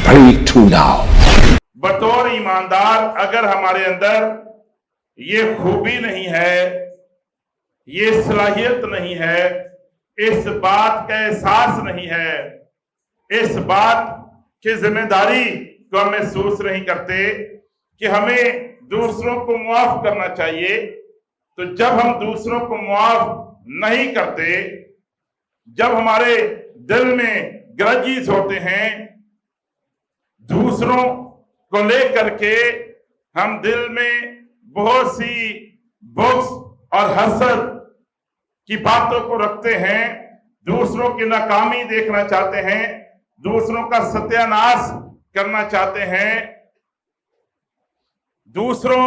Very true now. बतौर ईमानदार अगर हमारे अंदर ये खूबी नहीं है, ये सलाहियत नहीं है, इस बात का एहसास नहीं है, इस बात की जिम्मेदारी को हम महसूस नहीं करते कि हमें दूसरों को मुआफ करना चाहिए, तो जब हम दूसरों को मुआफ नहीं करते, जब हमारे दिल में ग्रजेस होते हैं, दूसरों को लेकर के हम दिल में बहुत सी बुग़्ज़ और हसद की बातों को रखते हैं, दूसरों की नाकामी देखना चाहते हैं, दूसरों का सत्यानाश करना चाहते हैं, दूसरों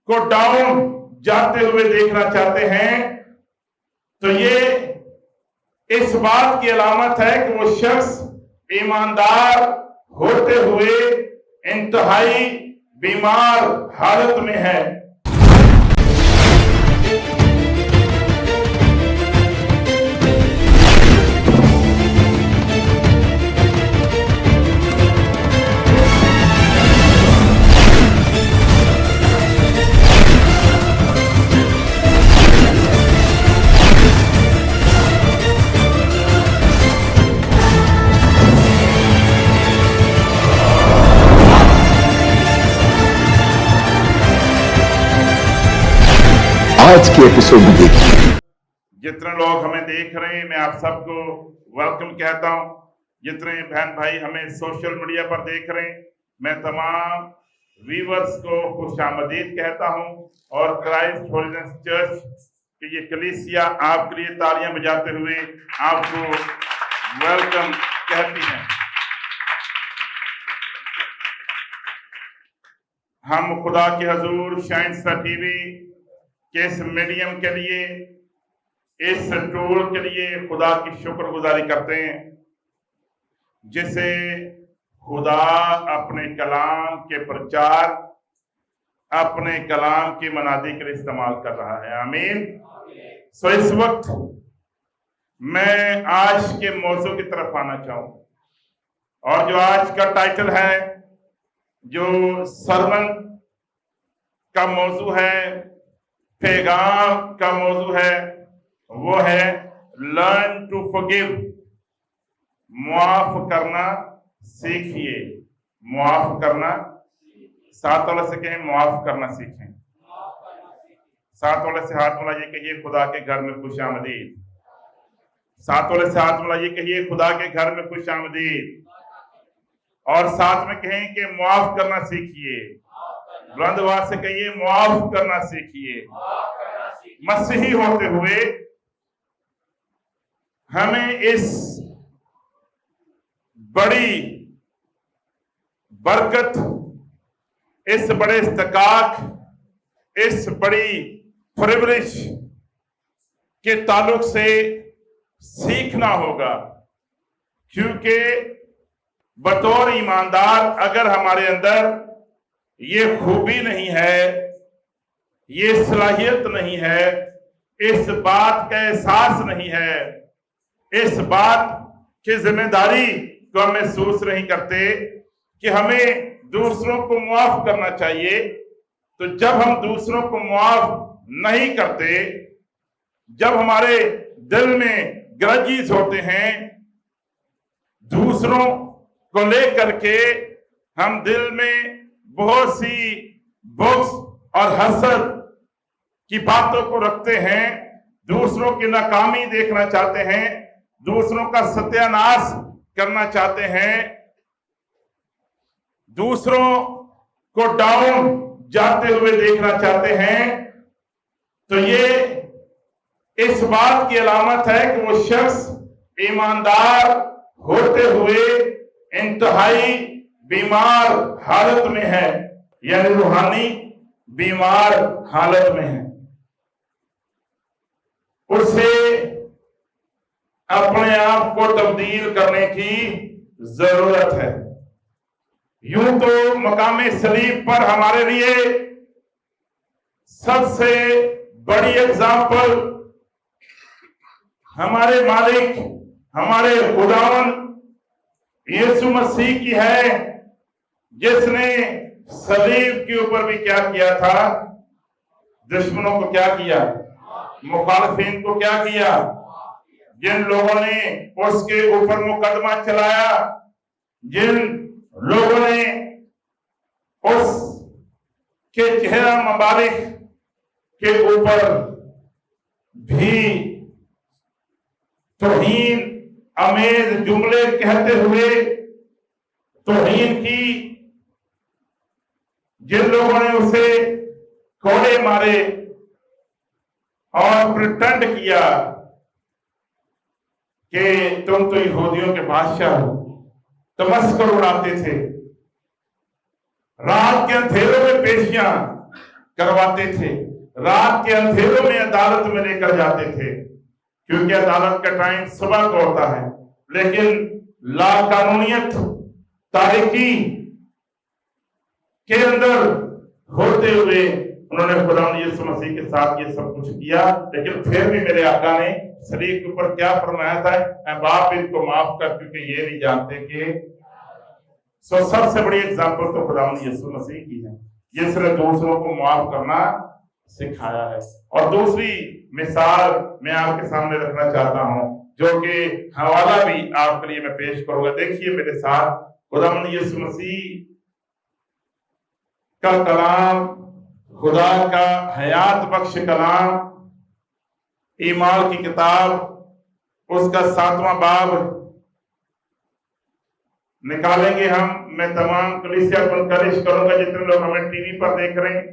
को डाउन जाते हुए देखना चाहते हैं, तो ये इस बात की अलामत है कि वो शख्स ईमानदार होते हुए इंतहाई बीमार हालत में है। आज के एपिसोड में देखिए। जितने लोग हमें देख रहे हैं, मैं आप सबको वेलकम कहता हूं। जितने बहन भाई हमें सोशल मीडिया पर देख रहे हैं, मैं तमाम व्यूअर्स को खुशामदीद कहता हूं और क्राइस्ट होलीनेस चर्च की ये कलीसिया आपके लिए तालियां बजाते हुए आपको वेलकम कहती हैं। हम खुदा के हजूर शाइनस्ता टीवी के इस मीडियम के लिए, इस टूल के लिए खुदा की शुक्रगुजारी करते हैं, जिसे खुदा अपने कलाम के प्रचार, अपने कलाम की मनादी के लिए इस्तेमाल कर रहा है। आमीन। सो इस वक्त मैं आज के मौजू की तरफ आना चाहूँ, और जो आज का टाइटल है, जो सरमन का मौजू है, पैगाम का मौजू है, वो है लर्न टू फॉरगिव। मुआफ करना सीखिए। मुआफ करना, साथ वाले से कहें मुआफ करना सीखें। साथ वाले से हाथ मिलाइए, कहिए खुदा के घर में खुशामदीद। साथ वाले से हाथ मिलाइए, कहिए खुदा के घर में खुशामदीद। और साथ में कहें कि मुआफ करना सीखिए। बुलंद आवाज से कहिए मुआफ करना सीखिए। मसीही होते हुए हमें इस बड़ी बरकत, इस बड़े इस्तकाक, इस बड़ी प्रिविलेज के ताल्लुक से सीखना होगा, क्योंकि बतौर ईमानदार अगर हमारे अंदर ये खूबी नहीं है, ये सलाहियत नहीं है, इस बात का एहसास नहीं है, इस बात की जिम्मेदारी को हम महसूस नहीं करते कि हमें दूसरों को मुआफ करना चाहिए, तो जब हम दूसरों को मुआफ नहीं करते, जब हमारे दिल में ग्रजेस होते हैं, दूसरों को लेकर के हम दिल में बहुत सी बुग़्ज़ और हसद की बातों को रखते हैं, दूसरों की नाकामी देखना चाहते हैं, दूसरों का सत्यानाश करना चाहते हैं, दूसरों को डाउन जाते हुए देखना चाहते हैं, तो ये इस बात की अलामत है कि वो शख्स ईमानदार होते हुए इंतहाई बीमार हालत में है, यानी रूहानी बीमार हालत में है। उसे अपने आप को तब्दील करने की जरूरत है। यूं तो मकामे सलीब पर हमारे लिए सबसे बड़ी एग्जाम्पल हमारे मालिक, हमारे खुदावन यीशु मसीह की है, जिसने सलीब के ऊपर भी क्या किया था? दुश्मनों को क्या किया? मुखालिफिन को क्या किया? जिन लोगों ने उसके ऊपर मुकदमा चलाया, जिन लोगों ने उस के चेहरा मुबारक के ऊपर भी तौहीन आमेज जुमले कहते हुए तौहीन की, जिन लोगों ने उसे कोड़े मारे और प्रिटेंड किया कि तुम तो यहूदियों के बादशाह हो, तमस्कर उड़ाते थे, रात के अंधेरों में पेशियां करवाते थे, रात के अंधेरों में अदालत में लेकर जाते थे, क्योंकि अदालत का टाइम सुबह को होता है। लेकिन लाकानूनियत तारीकी के अंदर होते हुए उन्होंने खुदा यीशु मसीह के साथ ये सब कुछ किया। लेकिन फिर भी मेरे आका ने सलीब के ऊपर क्या फरमाया था? मैं बाप इनको माफ कर, क्योंकि ये नहीं जानते कि सबसे बड़ी एग्जाम्पल तो खुदा यीशु मसीह की है, जिसने दूसरों को माफ करना सिखाया है। और दूसरी मिसाल मैं आपके सामने रखना चाहता हूं, जो कि हवाला भी आपके लिए मैं पेश करूंगा। देखिए मेरे साथ, खुदा यीशु मसीह का कलाम, खुदा का हयात बख्श कलाम, ईमाल की किताब, उसका 7वां बाब निकालेंगे हम। मैं तमाम कलीसिया को एनकरेज करूंगा, जितने लोग हमें टीवी पर देख रहे हैं,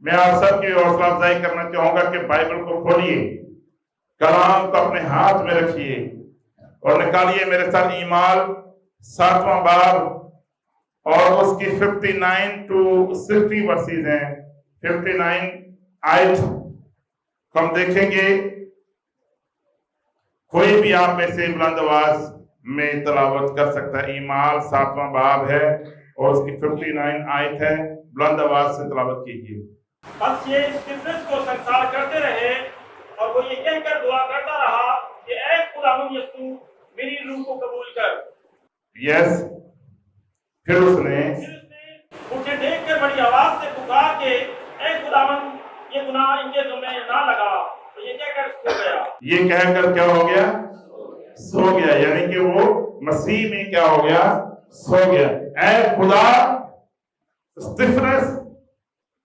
मैं आप सबकी हौसला अफजाई करना चाहूंगा कि बाइबल को खोलिए, कलाम को अपने हाथ में रखिए और निकालिए मेरे साथ ईमाल 7वां बाब और उसकी 59 to 60 वर्सेस हैं। 59 आयत हम देखेंगे। कोई भी आप में से बुलंद आवाज में तलावत कर सकता है। ईमाल 7वां बाब है और उसकी 59 आयत है। बुलंद आवाज से तलावत कीजिए। बस ये स्टिफनेस को संसार करते रहे और वो ये कहकर दुआ करता रहा कि ऐ खुदावंद यीशु मेरी रूह को कबूल कर। यस, फिर उसने मुझे देखकर बड़ी आवाज से पुकार के ऐ खुदावंद ये गुनाह इनके जुम्मे ना लगा। तो ये कहकर सो गया। ये कहकर क्या हो गया? सो गया। यानी कि वो मसीह में क्या हो गया? सो गया। ऐ खुदा, स्टिफनेस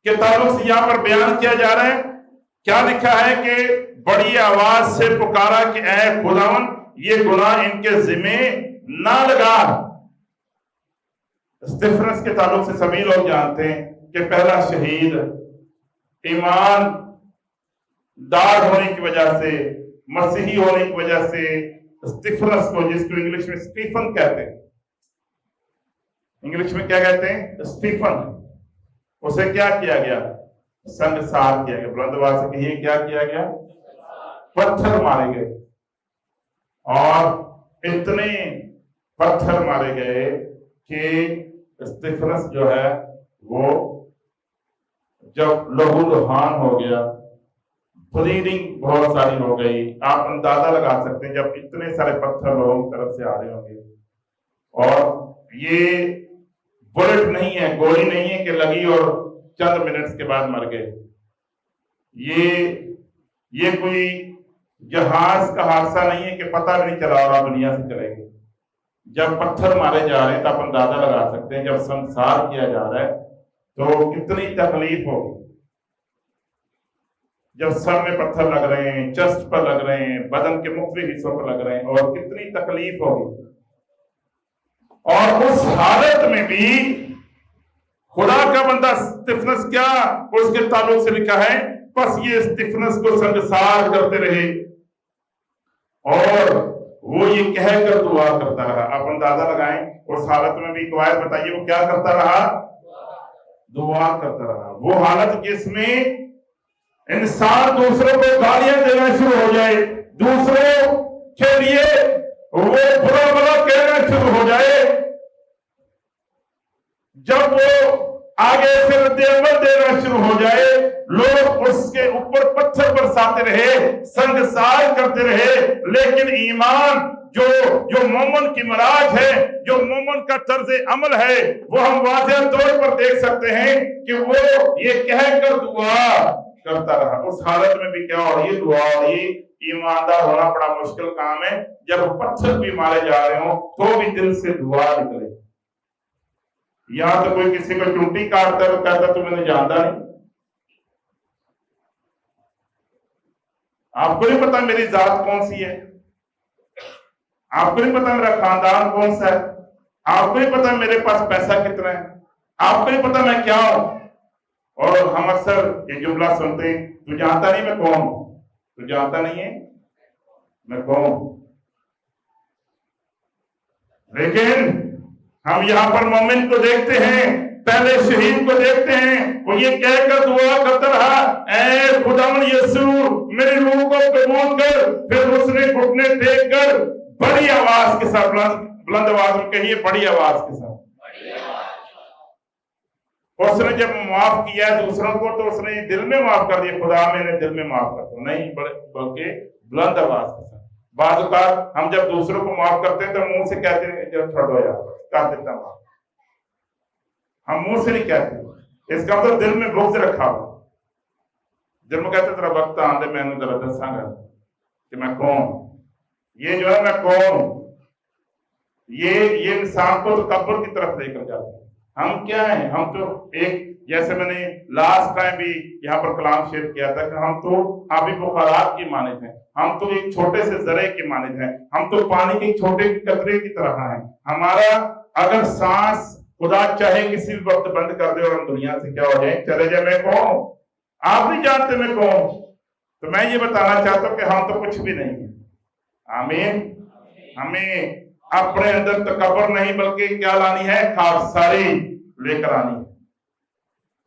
के ताल्लुक से यहाँ पर बयान किया जा रहा है। क्या लिखा है कि बड़ी आवाज से पुकारा कि ऐ खुदावन ये गुनाह इनके जिम्मे ना लगा। स्टिफनेस के ताल्लुक से सभी लोग जानते हैं कि पहला शहीद ईमान दार होने की वजह से, मसीही होने की वजह से स्टिफनस को, जिसको इंग्लिश में स्टीफन कहते हैं, इंग्लिश में क्या कहते हैं? स्टीफन, उसे क्या किया गया? संगसार किया गया। बुलंद आवाज से कहिए, क्या किया गया? पत्थर मारे गए। और इतने पत्थर मारे गए कि स्टिफनस जो है वो जब लहू लुहान हो गया, ब्लीडिंग बहुत सारी हो गई। आप अंदाजा लगा सकते हैं जब इतने सारे पत्थर लोगों की तरफ से आ रहे होंगे। और ये बुलेट नहीं है, गोली नहीं है कि लगी और चंद मिनट्स के बाद मर गए। ये कोई जहाज का हादसा नहीं है कि पता भी नहीं चला और आप दुनिया से चले गए। जब पत्थर मारे जा रहे हैं तो आप अंदाजा लगा सकते हैं, जब संसार किया जा रहा है तो कितनी तकलीफ होगी। जब सर में पत्थर लग रहे हैं, चेस्ट पर लग रहे हैं, बदन के मुख्तलिफ हिस्सों पर लग रहे हैं, और कितनी तकलीफ होगी। और उस हालत में भी खुदा का बंदा स्टिफनस, क्या उसके ताल्लुक से लिखा है, बस ये स्टिफनस को संगसार करते रहे और वो ये कहकर दुआ करता रहा। आप अंदाजा लगाएं उस हालत में भी, कवायद बताइए वो क्या करता रहा? दुआ करता रहा। वो हालत जिसमें इंसान दूसरों को गालियां देना शुरू हो जाए, दूसरों के लिए वो बुरा भला कहना शुरू हो जाए, जब वो आगे से रद्द-ए-अमल देना शुरू हो जाए, लोग उसके ऊपर पत्थर बरसाते रहे, संगसार करते रहे, लेकिन ईमान जो मोमन की मराज है, जो मोमन का तर्ज अमल है, वो हम वाज़ेह तौर पर देख सकते हैं कि वो ये कहकर दुआ करता रहा। उस हालत में भी क्या हो रही है? दुआ हो रही है। ईमानदार होना बड़ा मुश्किल काम है। जब पत्थर भी मारे जा रहे हो तो भी दिल से दुआ निकले। यहां तो कोई किसी को चुंटी काटता है, कहता तू मैंने जानता नहीं, आपको नहीं पता मेरी जात कौन सी है, आपको नहीं पता मेरा खानदान कौन सा है, आपको नहीं पता मेरे पास पैसा कितना है, आपको नहीं पता मैं क्या हूं। और हम अक्सर ये जुमला सुनते हैं, तू जानता नहीं मैं कौन हूं, तू जानता नहीं है मैं कौन हूं। लेकिन हम यहाँ पर मोमिन को देखते हैं, पहले शहीद को देखते हैं, वो ये कहकर दुआ करता रहा, ऐ खुदावन यीशु मेरी रूह को कबूल कर। फिर उसने घुटने टेक कर बड़ी आवाज के साथ, बुलंद आवाज में कहिए, बड़ी आवाज के साथ, उसने जब माफ किया दूसरों को तो उसने दिल में माफ कर दिया, खुदा मैंने दिल में माफ कर दिया, नहीं बल्कि बुलंद आवाज के साथ। बाज़ औक़ात हम जब दूसरों को माफ करते हैं तो मुंह से कहते हैं जब छोड़ो यार कर देता हूं, हम मुंह से नहीं कहते, इसका मतलब दिल में बुग़्ज़ रखा हो। दिल में कहते तेरा वक्त आंदे मैंने जरा दसांगा कि मैं कौन, ये जो है मैं कौन, ये इंसान को तो कब्र की तरफ लेकर जाते हैं। हम क्या हैं? हम तो एक, जैसे मैंने लास्ट टाइम भी यहाँ पर कलाम शेयर किया था कि हम तो आबी बुखारात की मानिद हैं, हम तो एक छोटे से जरे की मानिद हैं, हम तो पानी के छोटे कतरे की तरह हैं। हमारा अगर सांस खुदा चाहे किसी भी वक्त बंद कर दे और हम दुनिया से क्या हो जाए, चले जाए, मैं कौन, आप नहीं जानते मैं कौन। तो मैं ये बताना चाहता हूँ कि हम तो कुछ भी नहीं है। आमीन। हमें अपने अंदर तकब्बुर नहीं बल्कि क्या लानी है? खाकसारी लेकर आनी है।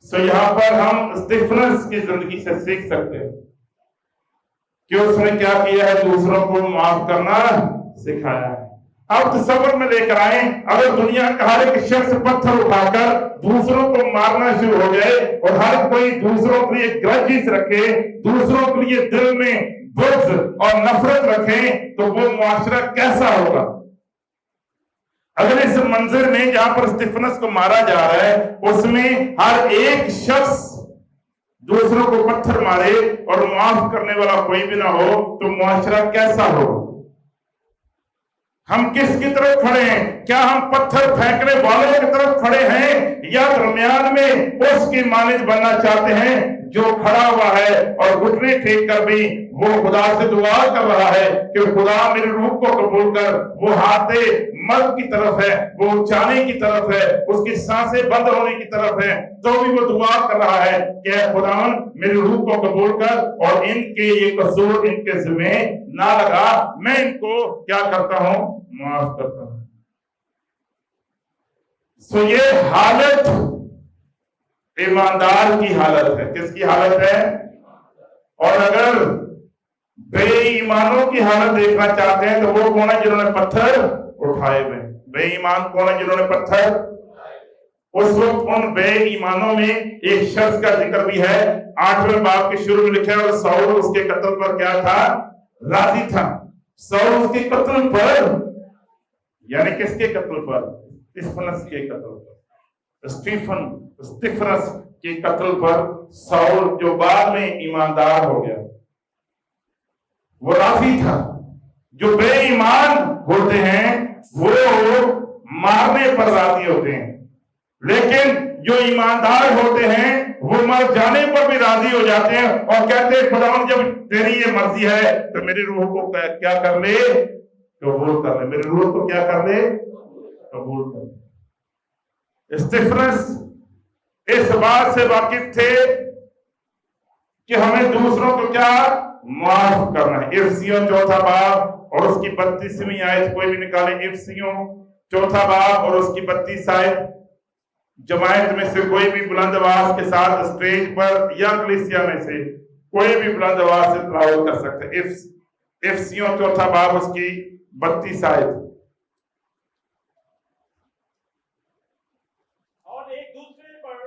सो यहाँ पर हम स्टीफनस की जिंदगी से सीख सकते हैं कि उसने क्या किया है, दूसरों को माफ करना सिखाया है। अब तस्वीर में लेकर आए, अगर दुनिया का हर एक शख्स पत्थर उठाकर दूसरों को मारना शुरू हो जाए और हर कोई दूसरों के लिए ग्रजेस रखे, दूसरों के लिए दिल में बुग़्ज़ और नफरत रखे, तो वो मुआशरा कैसा होगा? अगर इस मंजर में जहां पर स्टीफनस को मारा जा रहा है उसमें हर एक शख्स दूसरों को पत्थर मारे और माफ करने वाला कोई भी ना हो, तो मुआशरा कैसा हो? हम किसकी तरफ खड़े हैं? क्या हम पत्थर फेंकने वालों की तरफ खड़े हैं या दरमियान में उसकी मानिद बनना चाहते हैं जो खड़ा हुआ है और घुटने टेक कर भी वो खुदा से दुआ कर रहा है कि खुदा मेरी रूह को कबूल कर। वो हाथे मर्द की तरफ है, वो जाने की तरफ है, उसकी सांसें बंद होने की तरफ है, तो भी वो दुआ कर रहा है कि खुदावन मेरी रूह को कबूल कर और इनके ये कसूर इनके ज़िम्मे ना लगा, मैं इनको क्या करता हूं? माफ करता हूं। सो ये हालत ईमानदार की हालत है। किसकी हालत है? और अगर बेईमानों की हालत देखना चाहते हैं तो वो कौन है जिन्होंने पत्थर उठाए हुए? बेईमान कौन है जिन्होंने पत्थर? उस वक्त उन बेईमानों में एक शख्स का जिक्र भी है, 8वें बाब के शुरू में लिखा है, और साउल उसके कत्ल पर क्या था? राजी था। साउल उसके कत्ल पर, यानी किसके कत्ल पर? स्टीफनस के कत्ल पर। स्टीफनस के कत्ल पर साउल जो बाद में ईमानदार हो गया, वो राजी था। जो बेईमान होते हैं वो मारने पर राजी होते हैं, लेकिन जो ईमानदार होते हैं वो मर जाने पर भी राजी हो जाते हैं और कहते हैं खुदावन जब तेरी ये मर्जी है तो मेरी रूह को क्या कर ले? कबूल कर ले। मेरी रूह को क्या कर ले? कबूल कर ले। स्टीफनस इस बात से वाकिफ थे कि हमें दूसरों को क्या माफ करना है। इफ्सियों 4 बाब और उसकी 32वीं आयत कोई भी निकाले। इफ्सियों 4 बाब और उसकी 32 आयत। जमायत में से कोई भी बुलंद आवाज के साथ स्टेज पर या कलीसिया में से कोई भी बुलंद आवाज से तिलावत कर सकते हैं। इफ्सियों 4 बाब उसकी 32 आयत। और एक दूसरे पर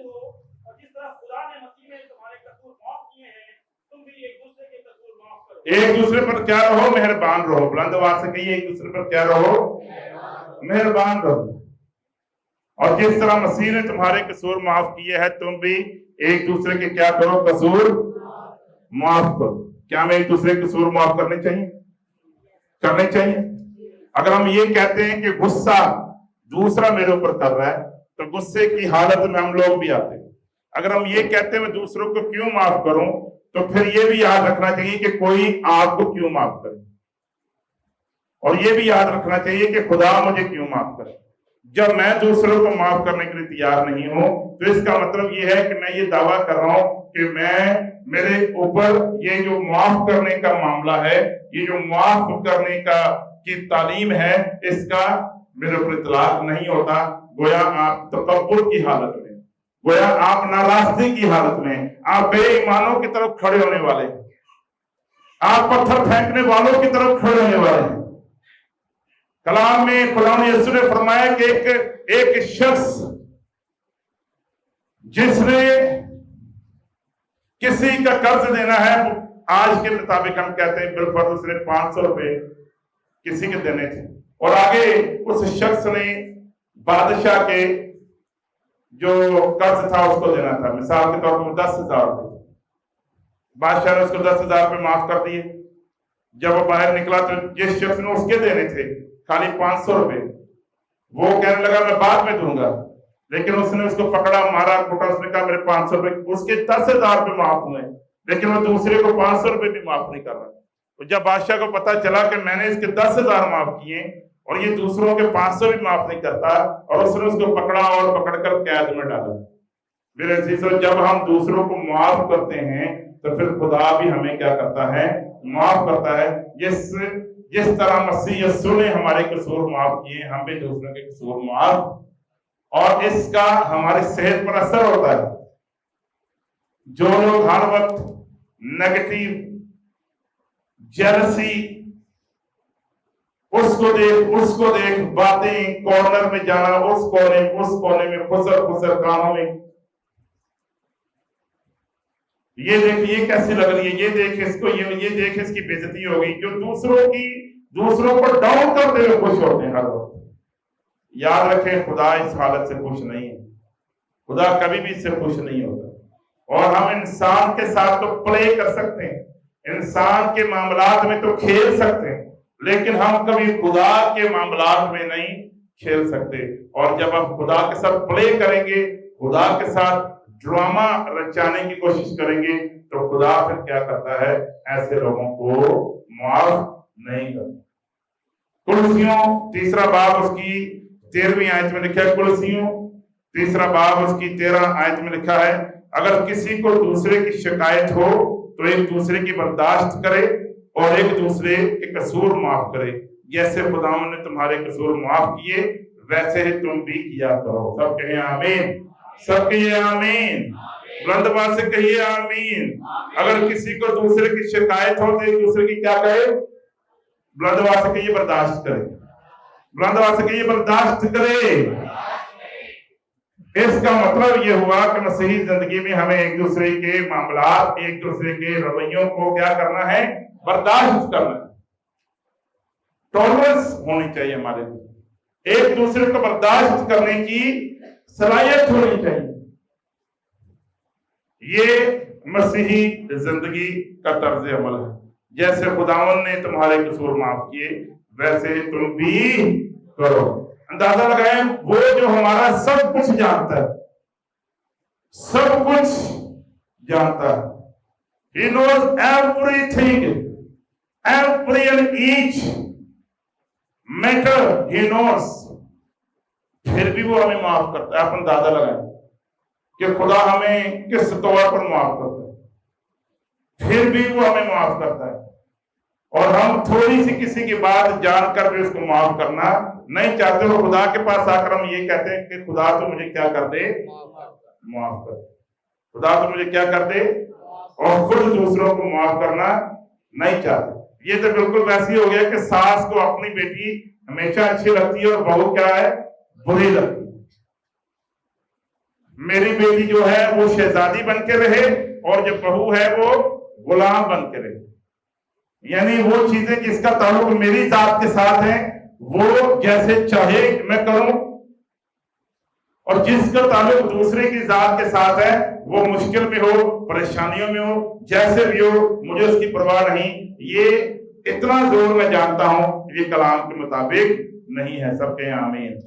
हो, और जिस तरह खुदा ने मसीह में तुम्हारे कसूर माफ किए हैं, तुम भी एक दूसरे के कसूर माफ करो। एक दूसरे पर क्या रहो, मेहरबान रहो। बुलंद आवाज से कहिए, एक दूसरे पर क्या रहो, मेहरबान रहो। और जिस तरह मसीह ने तुम्हारे कसूर माफ किए हैं, तुम भी एक दूसरे के क्या करो, कसूर माफ करो। क्या हमें एक दूसरे के कसूर माफ करने चाहिए? करने चाहिए। अगर हम ये कहते हैं कि गुस्सा दूसरा मेरे ऊपर कर रहा है, तो गुस्से की हालत में हम लोग भी आते हैं। अगर हम ये कहते हैं मैं दूसरों को क्यों माफ करूं, तो फिर ये भी याद रखना चाहिए कि कोई आपको क्यों माफ करे, और ये भी याद रखना चाहिए कि खुदा मुझे क्यों माफ करे। जब मैं दूसरों को माफ करने के लिए तैयार नहीं हूं, तो इसका मतलब ये है कि मैं ये दावा कर रहा हूं कि मेरे ऊपर ये जो माफ करने का मामला है, ये जो माफ करने का की तालीम है, इसका मेरे ऊपर इतलाक नहीं होता। गोया आप तकब्बुर की हालत में, गोया आप नाराजगी की हालत में, आप बेईमानों की तरफ खड़े होने वाले, आप पत्थर फेंकने वालों की तरफ खड़े होने वाले हैं। कलाम में खुदा ने यीशु ने फरमाया कि एक शख्स जिसने किसी का कर्ज देना है, आज के मुताबिक हम कहते हैं बिलफर्ज उसने 500 रुपए किसी के देने थे, और आगे उस शख्स ने बादशाह के जो कर्ज था उसको देना था। मिसाल के तौर पर 10,000 रुपए, बादशाह ने उसको 10,000 रुपए माफ कर दिए। जब वो बाहर निकला तो जिस शख्स ने उसके देने थे खाली 500 रुपए, वो कहने लगा मैं बाद में दूंगा, लेकिन उसने उसको पकड़ा, मारा, कुटा। उसने कहा मेरे 500 रुपए, उसके 10,000 रुपए माफ हुए, लेकिन वो दूसरे को 500 रुपए भी माफ नहीं कर रहा। तो जब बादशाह को पता चला कि मैंने इसके 10,000 माफ किए और ये दूसरों के 500 भी माफ नहीं करता, और उसने उसको पकड़ा और पकड़कर कैद में डाला। मेरे अजीजों, जब हम दूसरों को माफ करते हैं तो फिर खुदा भी हमें क्या करता है, माफ करता है। जिस तरह मसीह यीशु ने हमारे कसूर माफ किए, हम भी दूसरों के कसूर माफ, और इसका हमारी सेहत पर असर होता है। जो लोग हर वक्त नेगेटिव, जेलसी, उसको देख बातें, कॉर्नर में जाना, उस कोने में फुसर कानों में, ये देख ये कैसी लग रही है, ये देख इसको, ये देख इसकी बेइज्जती हो गई। जो दूसरों को डाउन करते हुए खुश होते हैं हर वक्त। याद रखें, खुदा इस हालत से खुश नहीं है, खुदा कभी भी इससे खुश नहीं होता। और हम इंसान के साथ तो प्ले कर सकते हैं, इंसान के मामलात में तो खेल सकते हैं, लेकिन हम कभी खुदा के मामलात में नहीं खेल सकते। और जब हम खुदा के साथ प्ले करेंगे, खुदा के साथ ड्रामा रचाने की कोशिश करेंगे, तो खुदा फिर क्या करता है, ऐसे लोगों को माफ नहीं करता। कुलसियों 3 बाब उसकी 13वीं आयत में लिखा है, कुलसियों 3 बाब उसकी 13 आयत में लिखा है, अगर किसी को दूसरे की शिकायत हो तो एक दूसरे की बर्दाश्त करे और एक दूसरे के कसूर माफ करे। जैसे खुदावंद ने तुम्हारे कसूर माफ किए, वैसे ही तुम भी किया करो। सब कहिए आमीन, सब कहिए आमीन, बुलंद आवाज से कहिए आमीन। अगर किसी को दूसरे की शिकायत हो तो एक दूसरे की क्या करे, बुलंद आवाज से कहिए बर्दाश्त करे, बुलंद आवाज से कहिए बर्दाश्त करे। इसका मतलब यह हुआ कि मसीही जिंदगी में हमें एक दूसरे के मामलात, एक दूसरे के रवैयों को क्या करना है, बर्दाश्त करना है। टॉलरेंस होनी चाहिए हमारे लिए, एक दूसरे को बर्दाश्त करने की सलाहियत होनी चाहिए। ये मसीही जिंदगी का तर्ज अमल है। जैसे खुदावंद ने तुम्हारे कसूर माफ किए, वैसे तुम भी करो। अंदाजा लगाएं, वो जो हमारा सब कुछ जानता है, सब कुछ जानता है, He knows everything, every and each matter He knows, फिर भी वो हमें माफ करता है। आप अंदाजा लगाएं कि खुदा हमें किस तौर पर माफ करता है, फिर भी वो हमें माफ करता है। और हम थोड़ी सी किसी की बात जानकर भी उसको माफ करना नहीं चाहते, और खुदा के पास आकर हम ये कहते हैं कि खुदा तो मुझे क्या कर दे, माफ कर, खुदा तो मुझे क्या कर दे, और खुद दूसरों को माफ करना नहीं चाहते। ये तो बिल्कुल वैसे ही हो गया कि सास को अपनी बेटी हमेशा अच्छी लगती है और बहू क्या है, बुरी लगती है। मेरी बेटी जो है वो शहजादी बन के रहे और जो बहू है वो गुलाम बन के रहे। यानी वो चीजें जिसका ताल्लुक मेरी जात के साथ है वो जैसे चाहे मैं करूं, और जिसका ताल्लुक दूसरे की जात के साथ है वो मुश्किल में हो, परेशानियों में हो, जैसे भी हो, मुझे उसकी परवाह नहीं। ये इतना जोर मैं जानता हूं ये कलाम के मुताबिक नहीं है। सबके आमीन।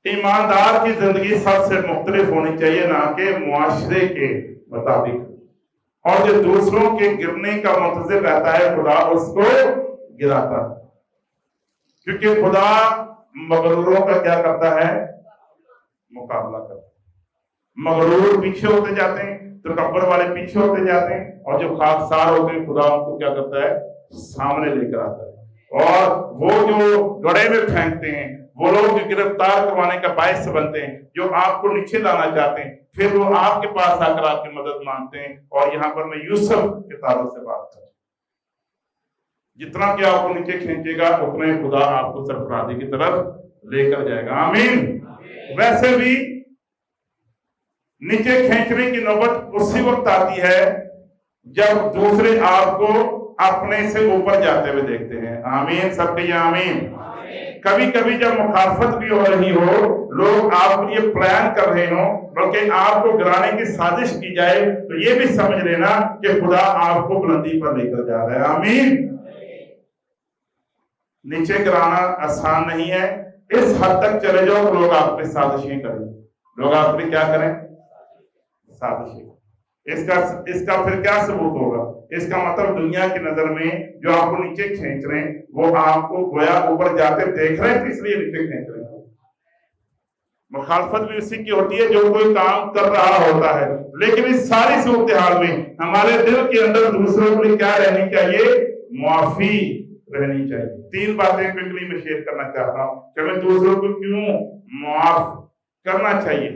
ईमानदार की जिंदगी सबसे मुख्तलिफ होनी चाहिए, ना कि मुआशरे के मुताबिक। और जो दूसरों के गिरने का मुंतज़िर रहता है खुदा उसको गिराता है, क्योंकि खुदा मगरूरों का क्या करता है? मुकाबला करता है। मगरूर पीछे होते जाते हैं, तकब्बुर वाले पीछे होते जाते हैं, और जो खाकसार होते हैं खुदा उनको क्या करता है? सामने लेकर आता है। और वो जो गड़े में फेंकते हैं, वो लोग जो गिरफ्तार करवाने का बायस बनते हैं, जो आपको नीचे लाना चाहते हैं, फिर वो आपके पास आकर आपकी मदद मांगते हैं। और यहाँ पर मैं यूसुफ के तारुफ से बात कर, जितना कि आपको नीचे खींचेगा उतना ही खुदा आपको सरफराजी की तरफ लेकर जाएगा। आमीन। वैसे भी नीचे खींचने की नौबत उसी वक्त आती है जब दूसरे आपको अपने से ऊपर जाते हुए देखते हैं। आमीन। सब कहिए आमीन। कभी कभी जब मुखालफत भी हो रही हो, लोग आपके लिए प्लान कर रहे हो, बल्कि आपको गिराने की साजिश की जाए, तो ये भी समझ लेना कि खुदा आपको बुलंदी पर लेकर जा रहा है। आमीन। नीचे गिराना आसान नहीं है। इस हद तक चले जाओ तो लोग आप पे साजिशें करें। लोग आप पे क्या करें? साजिशें। इसका फिर क्या सबूत होगा? इसका मतलब दुनिया की नजर में जो आपको नीचे खींच रहे हैं वो आपको गोया ऊपर जाते देख रहे हैं, इसलिए नीचे खींच रहे हैं। मुखालफत भी उसी की होती है जो कोई काम कर रहा होता है। लेकिन इस सारी सूरत हाल में हमारे दिल के अंदर दूसरों के लिए क्या रहनी चाहिए? मुआफी रहनी चाहिए। 3 बातें क्विकली में शेयर करना चाहता हूं कि हमें दूसरों को क्यों माफ करना चाहिए।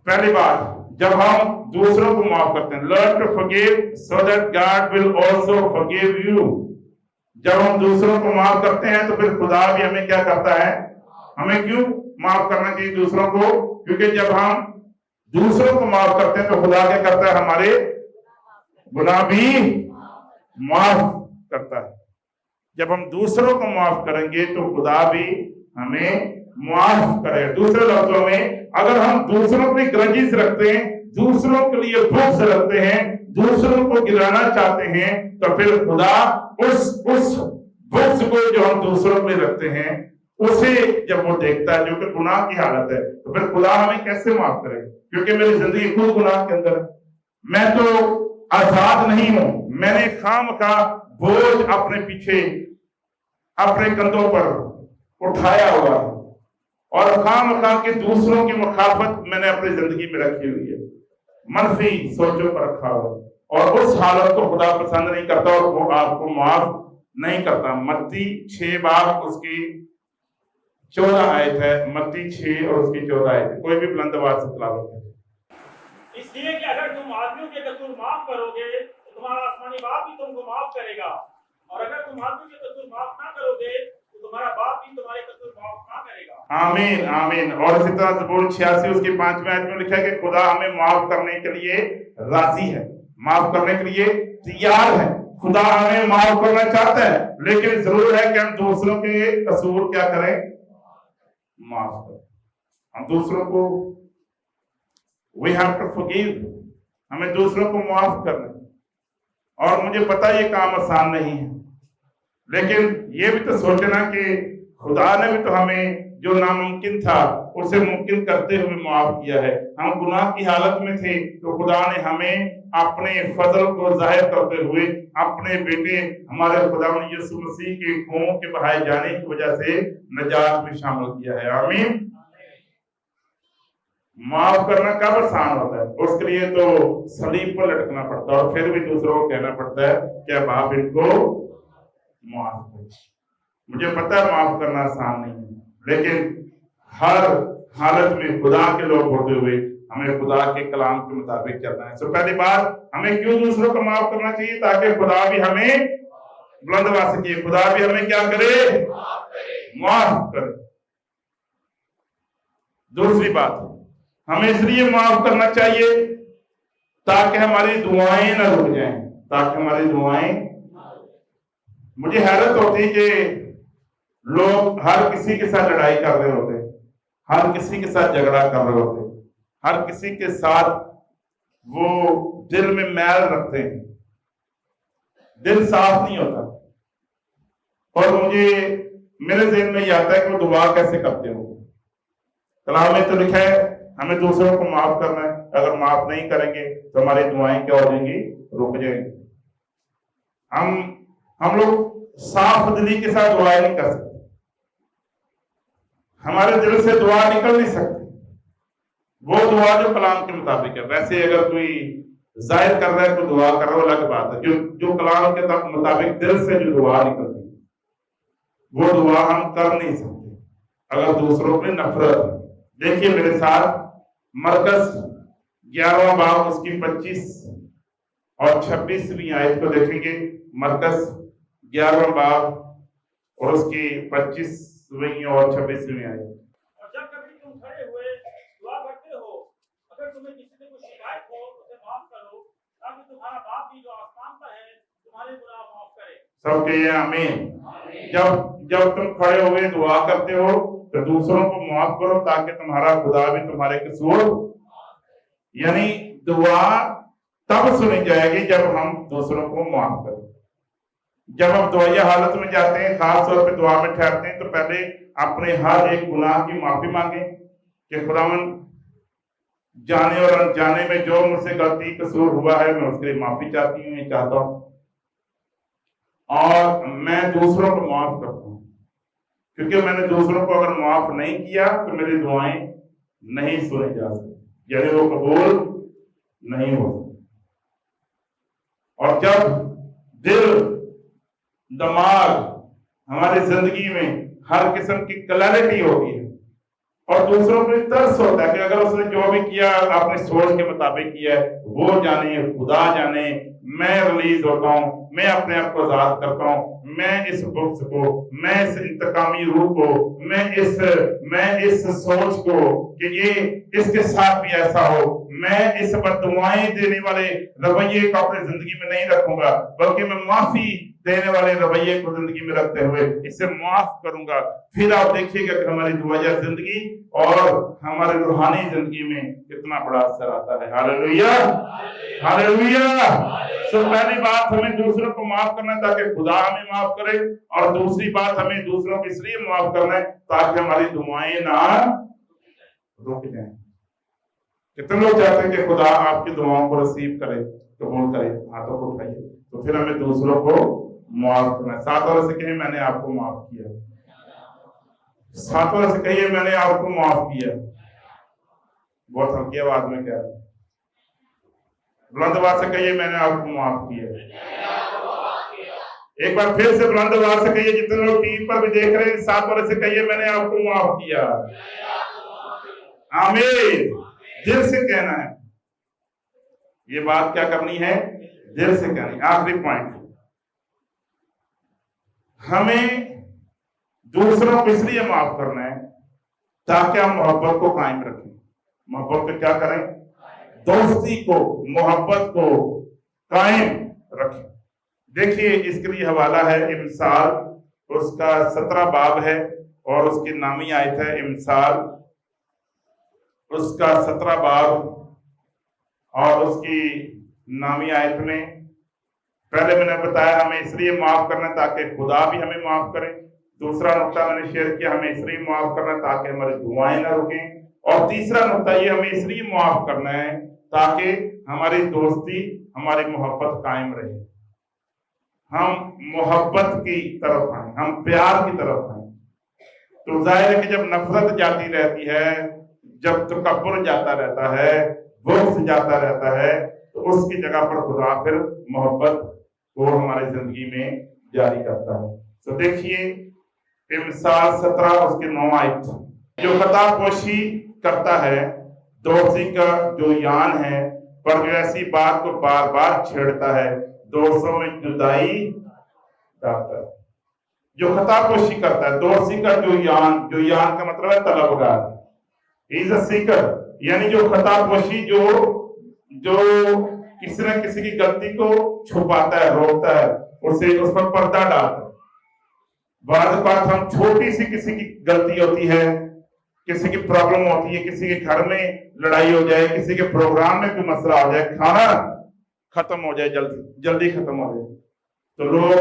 पहली बात, जब हम दूसरों को माफ करते हैं, learn to forgive so that God will also forgive you. जब हम दूसरों को माफ करते हैं तो फिर खुदा भी हमें क्या करता है? हमें क्यों माफ करना चाहिए दूसरों को? क्योंकि जब हम दूसरों को माफ करते हैं तो खुदा क्या करता है? हमारे गुनाह भी माफ करता है। जब हम दूसरों को माफ करेंगे तो खुदा भी हमें माफ करेगा। दूसरे लफ्जों में, अगर हम दूसरों पे ग्रजेस रखते हैं, दूसरों के लिए बुग़्ज़ रखते हैं, दूसरों को गिराना चाहते हैं, तो फिर खुदा उस बुग़्ज़ को जो हम दूसरों पे रखते हैं उसे जब वो देखता है जो कि गुनाह की हालत है, तो फिर खुदा हमें कैसे माफ करेगा? क्योंकि मेरी जिंदगी खुद गुनाह के अंदर है। मैं तो आजाद नहीं हूं, मैंने खामखा बोझ अपने पीछे अपने कंधों पर उठाया हुआ है, और खामखा के दूसरों की मुखालफत मैंने अपनी जिंदगी में रखी हुई है, मनफी सोचों पर रखा हुआ, और उस हालत को खुदा पसंद नहीं करता और वो आपको माफ नहीं करता। मत्ती 6 बाब उसकी 14 आयत है। मत्ती 6 और उसकी 14 आयत। कोई भी बुलंद आवाज से तिलावत करें। इसलिए कि अगर तुम आदमियों के कसूर माफ करोगे तो तुम्हारा आसमानी बाप भी तुमको माफ करेगा, और अगर तुम आदमियों के कसूर माफ ना करोगे तो तुम्हारा बाप भी तुम्हारे कसूर माफ ना करेगा। आमीन आमीन। और इसी तरह ज़बूर 86 उसकी 5वें आयत में लिखा है कि खुदा हमें माफ करने के लिए राजी है, माफ करने के लिए तैयार है। खुदा हमें माफ करना चाहता है, लेकिन जरूर है कि हम दूसरों के कसूर क्या करें? माफ करें। हम दूसरों को we have to forgive, हमें दूसरों को माफ करना। और मुझे पता ये काम आसान नहीं है, लेकिन ये भी तो सोचना कि खुदा ने भी तो हमें जो नामुमकिन था उसे मुमकिन करते हुए माफ किया है। हम गुनाह की हालत में थे तो खुदा ने हमें अपने फजल को जाहिर करते हुए अपने बेटे हमारे खुदावंद यीशु मसीह के खून के बहाए जाने की वजह से निजात में शामिल किया है। आमीन। माफ करना कब आसान होता है? उसके लिए तो सलीब पर लटकना पड़ता है और फिर भी दूसरों को कहना पड़ता है कि अब आप इनको माफ करो। मुझे पता है माफ करना आसान नहीं है, लेकिन हर हालत में खुदा के लोग होते हुए हमें खुदा के कलाम के मुताबिक चलना है। तो पहली बात, हमें क्यों दूसरों को माफ करना चाहिए? ताकि खुदा भी हमें बुलंद आवाज से, खुदा भी हमें क्या करे? माफ करे। दूसरी बात, हमें इसलिए माफ करना चाहिए ताकि हमारी दुआएं ना रुक जाएं, ताकि हमारी दुआएं। मुझे हैरत होती कि लोग हर किसी के साथ लड़ाई कर रहे होते, हर किसी के साथ झगड़ा कर रहे होते, हर किसी के साथ वो दिल में मैल रखते हैं, दिल साफ नहीं होता। और मुझे मेरे ज़हन में ये आता है कि वो दुआ कैसे करते हो। कलाम में तो लिखा है हमें दूसरों को माफ करना है, अगर माफ नहीं करेंगे तो हमारी दुआएं क्या हो जाएंगी, रुक जाएंगी। हम लोग साफ दिली के साथ दुआ नहीं कर सकते, हमारे दिल से दुआ निकल नहीं सकती। वो दुआ जो कलाम के मुताबिक है। वैसे अगर कोई जाहिर कर रहा है तो दुआ कर रहा है, अलग बात है। जो कलाम के मुताबिक दिल से जो दुआ निकलती है वो दुआ हम कर नहीं सकते अगर दूसरों पे नफरत। देखिए मेरे साथ मरकज 11वां बाब उसकी 25 और 26वीं आयत को देखेंगे। मरकज 11वां बाब और उसकी 25वीं और 26वीं आयत। और जब कभी तुम खड़े हुए दुआ करते हो, अगर तुम्हें किसी से कोई शिकायत हो तो उसे माफ करो, ताकि तुम्हारा बाप भी जो आसमान पर है तुम्हारे गुनाह माफ करे। सब कहिए आमीन। जब तुम खड़े हुए दुआ करते हो तो दूसरों को माफ करो ताकि तुम्हारा खुदा भी तुम्हारे कसूर। यानी दुआ तब सुनी जाएगी जब हम दूसरों को माफ करें। जब हम दुआया हालत में जाते हैं, खास तौर पे दुआ में ठहरते हैं, तो पहले अपने हर एक गुनाह की माफी मांगे कि खुदावन जाने और अनजाने में जो मुझसे गलती कसूर हुआ है मैं उसके लिए माफी चाहती हूँ, चाहता हूँ, और मैं दूसरों को माफ करता हूँ। क्योंकि मैंने दूसरों को अगर माफ नहीं किया तो मेरी दुआएं नहीं सुनी जा सकती, यानी वो कबूल नहीं हो सकती। और जब दिल दिमाग हमारी जिंदगी में हर किस्म की क्लैरिटी होती है और दूसरों पर तरस होता है कि अगर उसने जो भी किया अपनी सोच के मुताबिक किया है, वो जाने, खुदा जाने, मैं रिलीज होता हूँ, मैं अपने आप को आजाद करता हूँ, मैं इस बुक्स को, मैं इस इंतकामी रूह को, मैं इस सोच को कि ये इसके साथ भी ऐसा हो, मैं इस बददुआएं देने वाले रवैये को अपनी जिंदगी में नहीं रखूंगा, बल्कि मैं माफी देने वाले रवैये को जिंदगी में रखते हुए इसे माफ करूंगा। फिर आप देखिएगा कि हमारी दुआया जिंदगी और हमारी रूहानी जिंदगी में कितना बड़ा असर आता है। Hallelujah, hallelujah. तो पहली बात हमें दूसरों को माफ करना है ताकि खुदा हमें माफ करे, और दूसरी बात हमें दूसरों को इसलिए माफ करना है ताकि हमारी दुआएं ना रुक जाएं। कितने लोग चाहते हैं कि खुदा आपकी दुआओं को रिसीव करे, कबूल करे? हाथों को उठाइए। तो फिर हमें दूसरों को माफ करना है। 7 और से कहिए मैंने आपको माफ किया। 7 और से कहिए मैंने आपको माफ किया। बहुत हल्की आवाज में कह रहे हैं, बुलंद आवाज से कहिए मैंने आपको माफ किया। एक बार फिर से बुलंद आवाज से कहिए, जितने लोग टीवी पर भी देख रहे हैं 7 और से कहिए मैंने आपको माफ किया। आमीन। दिल से कहना है, ये बात क्या करनी है? दिल से कहनी। आखिरी पॉइंट, हमें दूसरों को इसलिए माफ करना है ताकि हम मोहब्बत को कायम रखें। मोहब्बत को क्या करें? दोस्ती को, मोहब्बत को कायम रखें। देखिए इसके लिए हवाला है इमसाल, उसका 17 बाब है और उसकी नामी आयत है इमसाल, उसका 17 बाब और उसकी नामी आयत में पहले मैंने बताया हमें इसलिए माफ करना ताकि खुदा भी हमें माफ करे। दूसरा नुकता मैंने शेयर किया, हमें इसलिए माफ करना ताकि हमारी दुआएं ना रुकें। और तीसरा नुकता ये, हमें इसलिए माफ करना है ताकि हमारी दोस्ती, हमारी मोहब्बत कायम रहे, हम मोहब्बत की तरफ आए, हम प्यार की तरफ आए। तो जाहिर है कि जब नफरत जाती रहती है, जब तकब्बुर जाता रहता है, बुग़्ज़ जाता रहता है, तो उसकी जगह पर खुदा फिर मोहब्बत को हमारी जिंदगी में जारी करता है। तो देखिए इमसाल 17 उसके 9 आयत, जो खतापोशी करता है दोस्ती का जो यान है, पर जो ऐसी बात को बार बार छेड़ता है दोस्तों में जुदाई डालता है। जो खतापोशी करता है, दोस्ती का जो यान का मतलब है तलबगार, ही इज अ सीकर, यानी जो खतापोशी, जो जो किसी न किसी की गलती को छुपाता है, रोकता है, उसे उस पर पर्दा डालता है। बाद बात हम छोटी सी किसी की गलती होती है, किसी की प्रॉब्लम होती है, किसी के घर में लड़ाई हो जाए, किसी के प्रोग्राम में कोई मसला हो जाए, खाना खत्म हो जाए, जल्दी खत्म हो जाए, तो लोग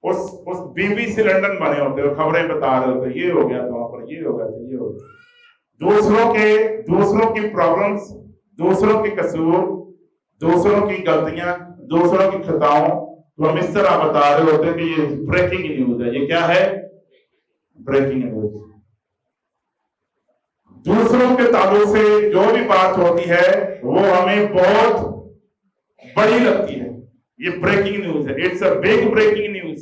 उस बीबी से लंदन बने होते हैं, खबरें बता रहे होते, ये हो गया था वहां पर, ये हो गया था, ये हो गया। दूसरों की प्रॉब्लम्स, दूसरों के कसूर, दूसरों की गलतियां, दूसरों की खताओं तो हम इस तरह बता रहे होते हैं कि ये ब्रेकिंग न्यूज है। ये क्या है? Breaking news. दूसरों के ताल्लुक से जो भी बात होती है वो हमें बहुत बड़ी लगती है, ये ब्रेकिंग न्यूज है, it's a big breaking news.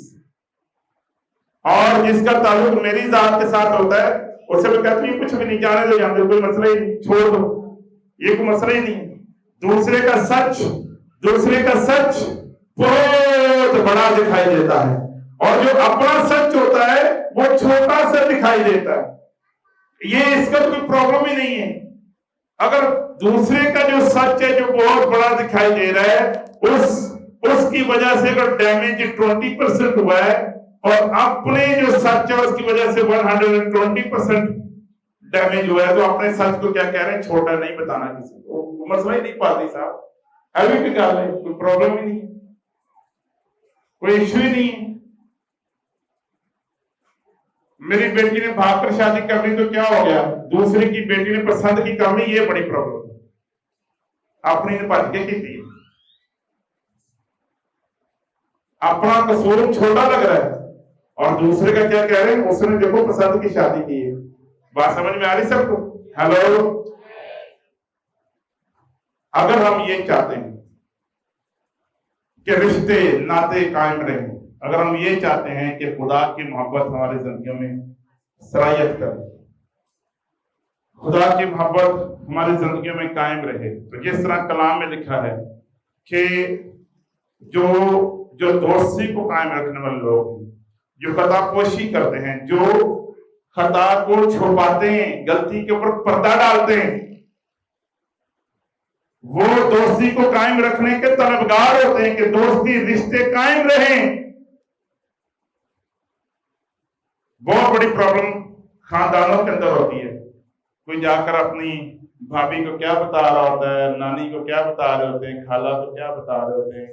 और जिसका ताल्लुक मेरी जात के साथ होता है उससे मैं कहती हूँ कुछ भी नहीं, जाने दो, जाने दो, कोई मसला ही नहीं, छोड़ दो, ये कोई मसला ही नहीं है। दूसरे का सच बहुत बड़ा दिखाई देता है, और जो अपना सच होता है वो छोटा सा दिखाई देता है। ये इसका कोई प्रॉब्लम ही नहीं है। अगर दूसरे का जो सच है जो बहुत बड़ा दिखाई दे रहा है, उसकी वजह से अगर डैमेज 20% हुआ है, और अपने जो सच है उसकी वजह से 120% डैमेज हुआ है, तो अपने सच को क्या कह रहे हैं? छोटा नहीं बताना किसी को, मसला ही नहीं। पादी साहब अभी भी गल है, कोई प्रॉब्लम ही नहीं है, कोई इश्यू ही नहीं है। मेरी बेटी ने भाग कर शादी कर ली तो क्या हो गया? दूसरे की बेटी ने पसंद की कर ली, ये बड़ी प्रॉब्लम है। अपनी ने भज के की थी, अपना कसूर छोटा लग रहा है, और दूसरे का क्या कह रहे हैं? उसने देखो पसंद की शादी की है। बात समझ में आ रही सबको? हेलो। अगर हम ये चाहते हैं कि रिश्ते नाते कायम रहें, अगर हम ये चाहते हैं कि खुदा की मोहब्बत हमारी जिंदगियों में सरायत करे, खुदा की मोहब्बत हमारी जिंदगियों में कायम रहे, तो जिस तरह कलाम में लिखा है कि जो दोस्ती को कायम रखने वाले लोग हैं, जो खतापोशी करते हैं, जो खता को छुपाते हैं, गलती के ऊपर पर्दा डालते हैं, वो दोस्ती को कायम रखने के तलबगार होते हैं कि दोस्ती रिश्ते कायम रहें। बहुत बड़ी प्रॉब्लम खानदानों के अंदर होती है। कोई जाकर अपनी भाभी को क्या बता रहा होता है, नानी को क्या बता रहे होते हैं, खाला को क्या बता रहे होते हैं,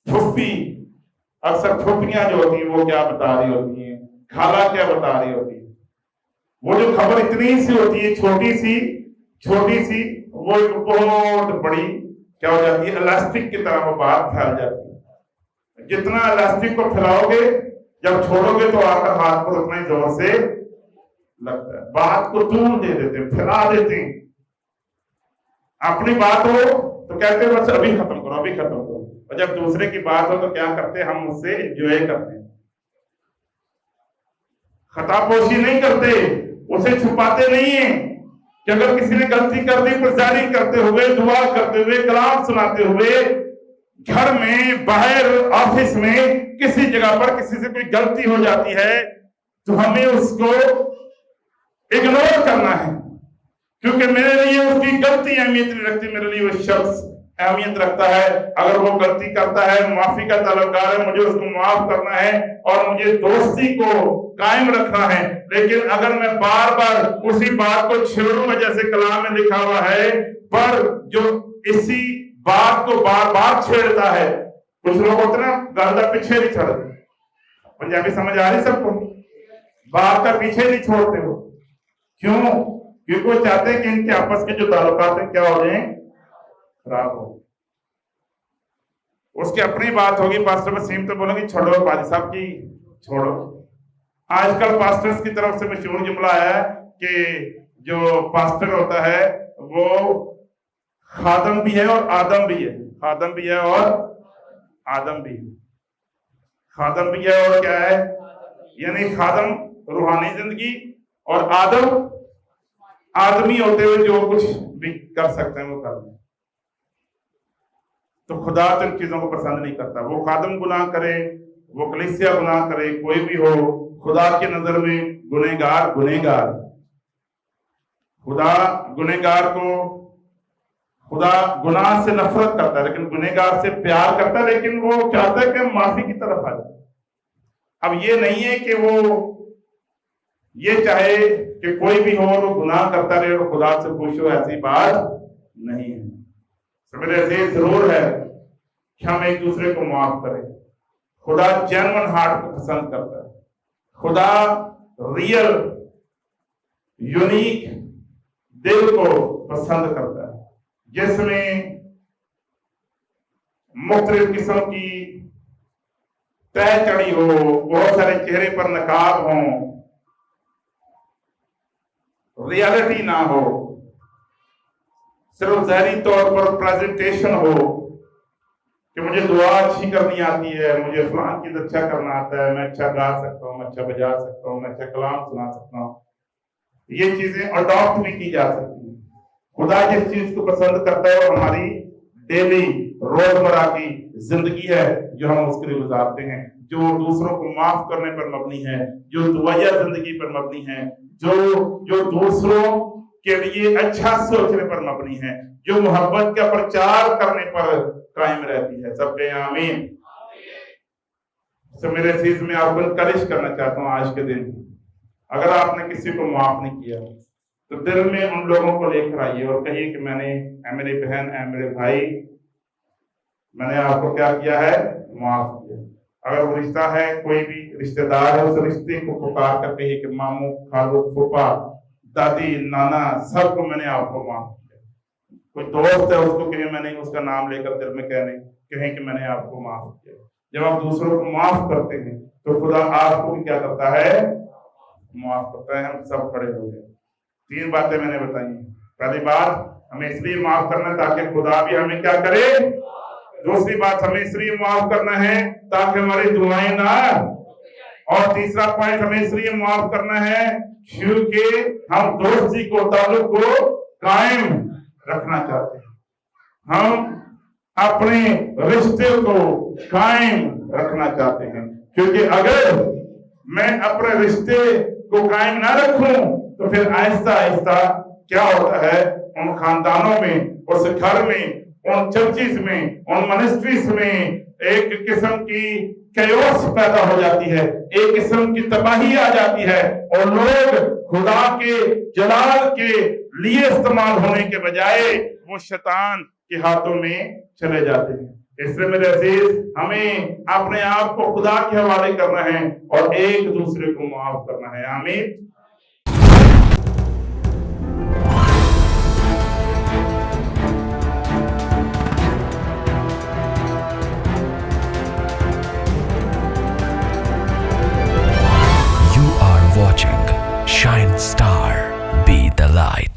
फुफ्फी, अक्सर फुफ्फियां जो होती हैं वो क्या बता रही होती हैं, खाला क्या बता रही होती है। वो जो खबर इतनी सी होती है, छोटी सी, वो एक बहुत बड़ी क्या हो जाती है? इलास्टिक की तरह वो बात फैल जाती है। जितना इलास्टिक को फैलाओगे, जब छोड़ोगे तो आपका हाथ पर उतना ही जोर से लगता है। बात को दूर दे देते हैं, फैला देते हैं। अपनी बात हो तो कहते हैं बस अभी खत्म करो, अभी खत्म करो, और जब दूसरे की बात हो तो क्या करते हैं? हम उससे एंजॉय करते हैं, खतापोशी नहीं करते, उसे छुपाते नहीं है कि अगर किसी ने गलती कर दी तो जारी करते हुए, दुआ करते हुए, कलाम सुनाते हुए, घर में, बाहर, ऑफिस में, किसी जगह पर किसी से कोई गलती हो जाती है तो हमें उसको इग्नोर करना है, क्योंकि मेरे लिए उसकी गलती अहमियत नहीं रखती, मेरे लिए वो शख्स अहमियत रखता है। अगर वो गलती करता है, माफी का तलबगार है, मुझे उसको माफ करना है और मुझे दोस्ती को कायम रखना है। लेकिन अगर मैं बार बार उसी बात को छेड़ूंगा, जैसे कलाम में लिखा हुआ है, पर जो इसी बात को बार बार छेड़ता है, कुछ लोग होते ना गर्दा पीछे नहीं छोड़ते, पंजाबी समझ आ रही सबको? बात का पीछे नहीं छोड़ते वो, क्यों? क्योंकि वो चाहते हैं कि इनके आपस के जो ताल्लुकात हैं क्या हो जाए? खराब हो। उसकी अपनी बात होगी, पास्टर वसीम तो बोलेंगे छोड़ो पाजी साहब की, छोड़ो। आजकल पास्टर्स की तरफ से मशहूर जुमला है कि जो पास्टर होता है वो खादम भी है और आदम भी है, खादम भी है और आदम भी है। खादम भी है और क्या है? यानी खादम रूहानी जिंदगी, और आदम आदमी होते हुए जो कुछ भी कर सकते हैं वो कर लें। तो खुदा तो इन चीजों को पसंद नहीं करता। वो खादम गुनाह करे, वो कलीसिया गुनाह करे, कोई भी हो, खुदा की नजर में गुनहगार गुनहगार। खुदा गुनहगार को, खुदा गुनाह से नफरत करता है लेकिन गुनहगार से प्यार करता है, लेकिन वो चाहता है कि हम माफी की तरफ आ जाए। अब ये नहीं है कि वो ये चाहे कि कोई भी हो वो गुनाह करता रहे और खुदा से खुश हो, ऐसी बात नहीं है। मेरे अजीज जरूर है कि हम एक दूसरे को माफ करें। खुदा जेन्युइन हार्ट को पसंद करता है। खुदा रियल यूनिक दिल को पसंद करता है, जिसमें मुख्तलिफ किस्म की तय चढ़ी हो, बहुत सारे चेहरे पर नकाब हों, रियलिटी ना हो, सिर्फ ज़ाहिरी तौर पर प्रेजेंटेशन हो कि मुझे दुआ अच्छी करनी आती है, मुझे फलां चीज अच्छा करना आता है, मैं अच्छा गा सकता हूँ, मैं अच्छा बजा सकता हूँ, मैं अच्छा कलाम सुना सकता हूँ। ये चीजें अडॉप्ट भी की जा सकती है। खुदा जिस चीज को पसंद करता है वो हमारी डेली रोजमर्रा की जिंदगी है जो हम उसके लिए गुजारते हैं, जो दूसरों को माफ करने पर मबनी है, जो दुआया जिंदगी पर मबनी है, जो दूसरों के लिए अच्छा सोचने पर मबनी है, जो मोहब्बत का प्रचार करने पर कायम रहती है। सबके आमीन। तो मेरे चीज में आपको इनकरेज करना चाहता हूँ आज के दिन, अगर आपने किसी को माफ नहीं किया तो दिल में उन लोगों को लेकर आइए और कहिए कि मैंने, मेरी बहन, मेरे भाई, मैंने आपको क्या किया है, माफ किया। अगर वो रिश्ता है, कोई भी रिश्तेदार है, उस रिश्ते को पुकार कर कहिए कि मामू, खालू, फूफा, दादी, नाना, सबको मैंने आपको माफ किया। कोई दोस्त है उसको कहिए, मैंने उसका नाम लेकर दिल में कहें कि मैंने आपको माफ किया। जब आप दूसरों को माफ करते हैं तो खुदा आपको भी क्या करता है, माफ करता है। हम सब खड़े हो गए। 3 बातें मैंने बताई। पहली बात, हमें इसलिए माफ करना ताकि खुदा भी हमें क्या करे। दूसरी बात, हमें इसलिए माफ करना है ताकि हमारी दुआएं ना, और तीसरा पॉइंट, हमें इसलिए माफ करना है क्योंकि हम दोस्ती को, ताल्लुक को कायम रखना चाहते हैं। हम अपने रिश्ते को कायम रखना चाहते हैं, क्योंकि अगर मैं अपने रिश्ते को कायम ना रखूं तो फिर आहिस्ता आहिस्ता क्या होता है, उन खानदानों में, उस घर में, उन चर्चिस में, उन मिनिस्ट्रीज में एक किस्म की कैओस पैदा हो जाती है, एक किस्म की तबाही आ जाती है और लोग खुदा के जलाल के लिए इस्तेमाल होने के बजाय वो शैतान के हाथों में चले जाते हैं। इसलिए मेरे अजीज, हमें अपने आप को खुदा के हवाले करना है और एक दूसरे को माफ करना है। आमीन। You are watching Shine Star, be the light.